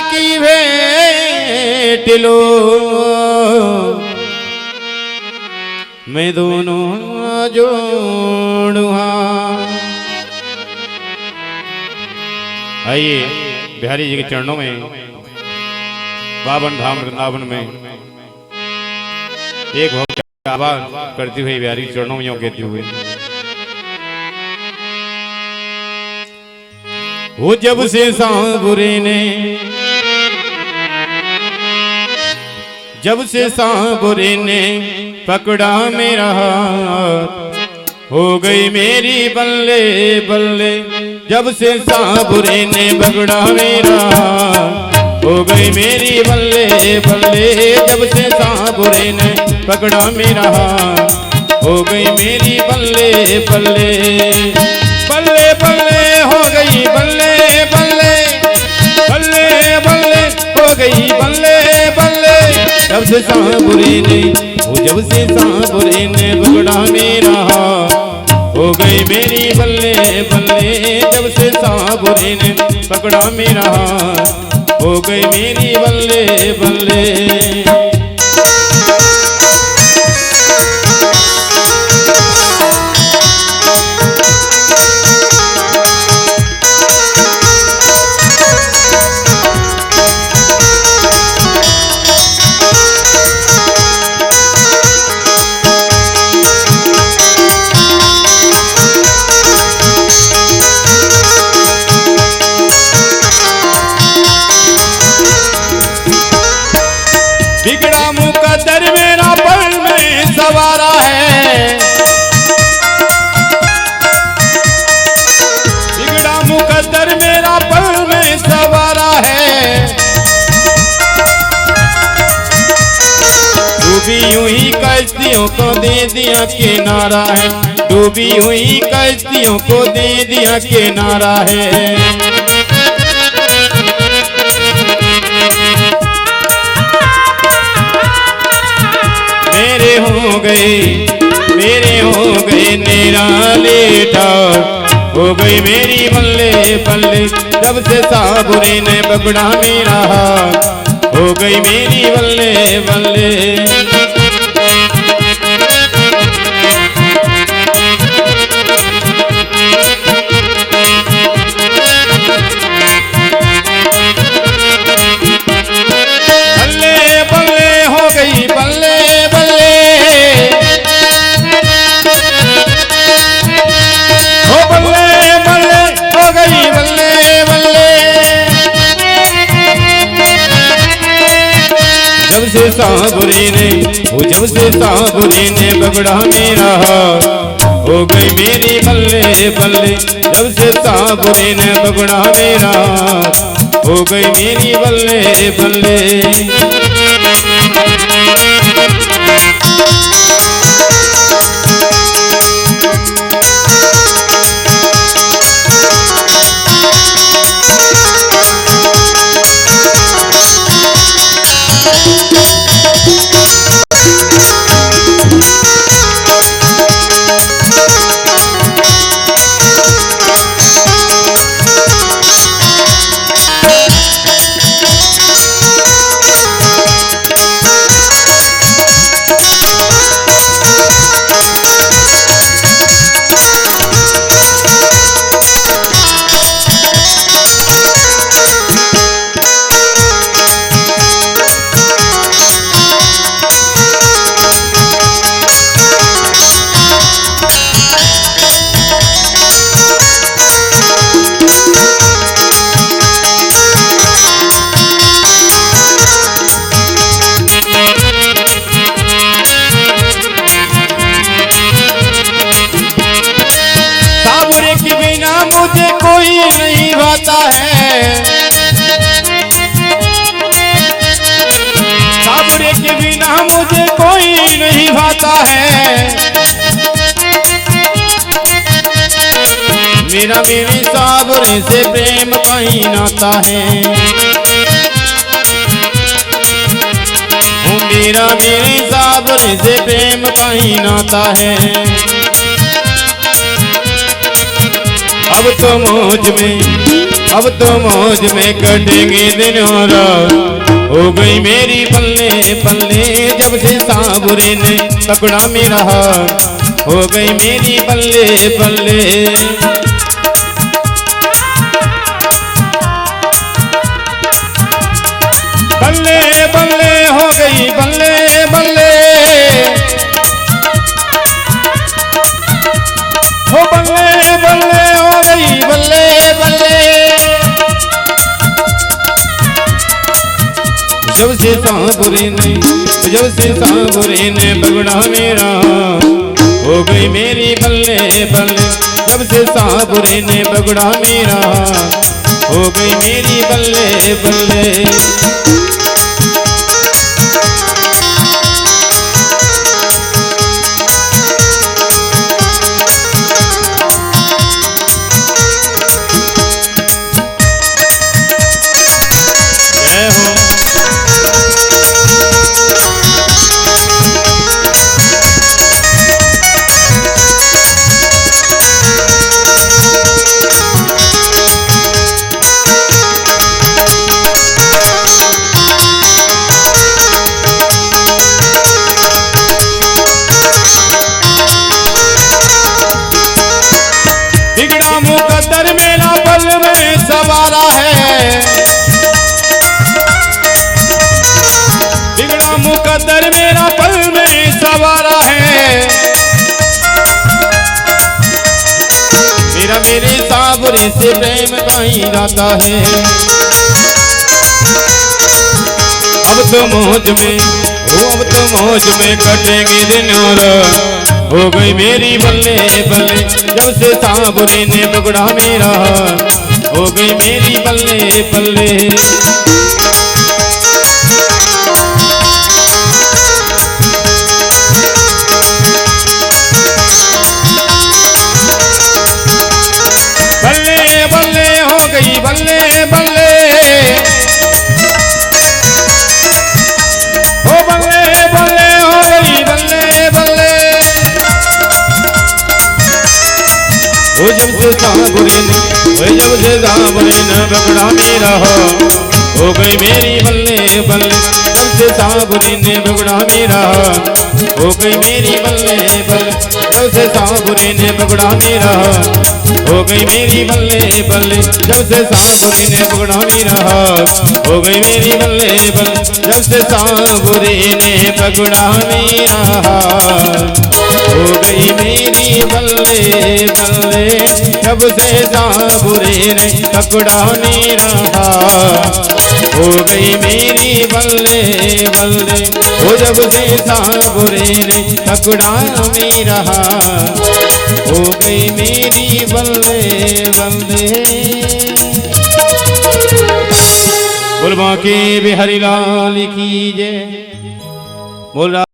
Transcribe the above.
की भेंट लो, मैं दोनों जोड़ू हाथ। आइए बिहारी जी के चरणों में, बावन धाम वृंदावन में एक भक्त आवाज करती हुई बिहारी के चरणों में यूं कहती हुई, वो जब से सांवरे ने, जब से सांवरे ने पकड़ा मेरा हाथ, हो गई मेरी बल्ले बल्ले। जब से सांवरे ने पकड़ा मेरा हाथ, हो गई मेरी बल्ले बल्ले। जब से सांवरे ने पकड़ा मेरा हाथ, हो गई मेरी बल्ले बल्ले। बल्ले बल्ले हो गई बल्ले बल्ले, बल्ले बल्ले हो गई बल्ले बल्ले। जब से सांवरे ने, जब से सांवरे ने पकड़ा मेरा हाथ, हो गई मेरी बल्ले बल्ले। जब से सांवरे ने पकड़ा मेरा हाथ, हो गई मेरी बल्ले बल्ले। बिगड़ा मुकद्दर मेरा पल में सवारा है, बिगड़ा मुकद्दर मेरा पल में सवारा है। डूबी हुई कश्तियों को दे दिया किनारा है, डूबी हुई कश्तियों को दे दिया किनारा है। मेरे हो गए निराले ठार, हो गई मेरी बल्ले बल्ले। जब से सांवरे ने पकड़ा मेरा हाथ, हो गई मेरी बल्ले बल्ले। जब से सांवरे ने, जब से सांवरे ने पकड़ा मेरा हाथ, हो गई मेरी बल्ले बल्ले। जब से सांवरे ने पकड़ा मेरा हाथ, हो गई मेरी बल्ले बल्ले। मुझे कोई नहीं भाता है, सांवरे के बिना मुझे कोई नहीं भाता है। मेरा मेरे सांवरे से प्रेम का ही नाता है, मेरा मेरे सांवरे से प्रेम का ही नाता है। अब तो मौज में अब तो मौज में कटेंगे दिन और रात। हो गई मेरी बल्ले बल्ले जब से सांवरे ने पकड़ा मेरा हाथ। हो गई मेरी बल्ले बल्ले। बल्ले बल्ले हो गई बल्ले बल्ले। हो बल्ले बल्ले हो गई बल्ले बल्ले। जब से सांवरे ने पकड़ा मेरा। हो गई मेरी बल्ले बल्ले जब से सांवरे ने पकड़ा मेरा। हो गई मेरी बल्ले बल्ले। मुकद्दर मेरा पल में सवारा है। बिगड़ा मुकद्दर मेरा पल में सवारा है। मेरा मेरे सांवरे से प्रेम का ही नाता है। अब तो मौज में अब तो मौज में कटेंगे दिन और रात। हो गई मेरी बल्ले बल्ले जब से सांवरे ने पकड़ा मेरा। हो गई मेरी बल्ले बल्ले। बल्ले बल्ले हो गई बल्ले बल्ले। हो बल्ले बल्ले हो गई बल्ले बल्ले। वो जब से सांवरे ने पकड़ा मेरा। हो गई मेरी बल्ले बल्ले जब से सांवरे ने पकड़ा मेरा। हो गई मेरी बल्ले बल्ले जब से सांवरे ने पकड़ा मेरा। हो गई मेरी बल्ले बल्ले जब से सांवरे ने पकड़ा मेरा। हो गई मेरी बल्ले बल्ले जब से सांवरे ने पकड़ा मेरा। हो गई मेरी बल्ले बल्ले जब से सांवरे ने पकड़ा मेरा। हो गई मेरी बल्ले बल्ले वो जब से सांवरे ने पकड़ा मेरा। हो गई मेरी बल्ले बल्ले। बोल बांके बिहारी लाल की जय। बोल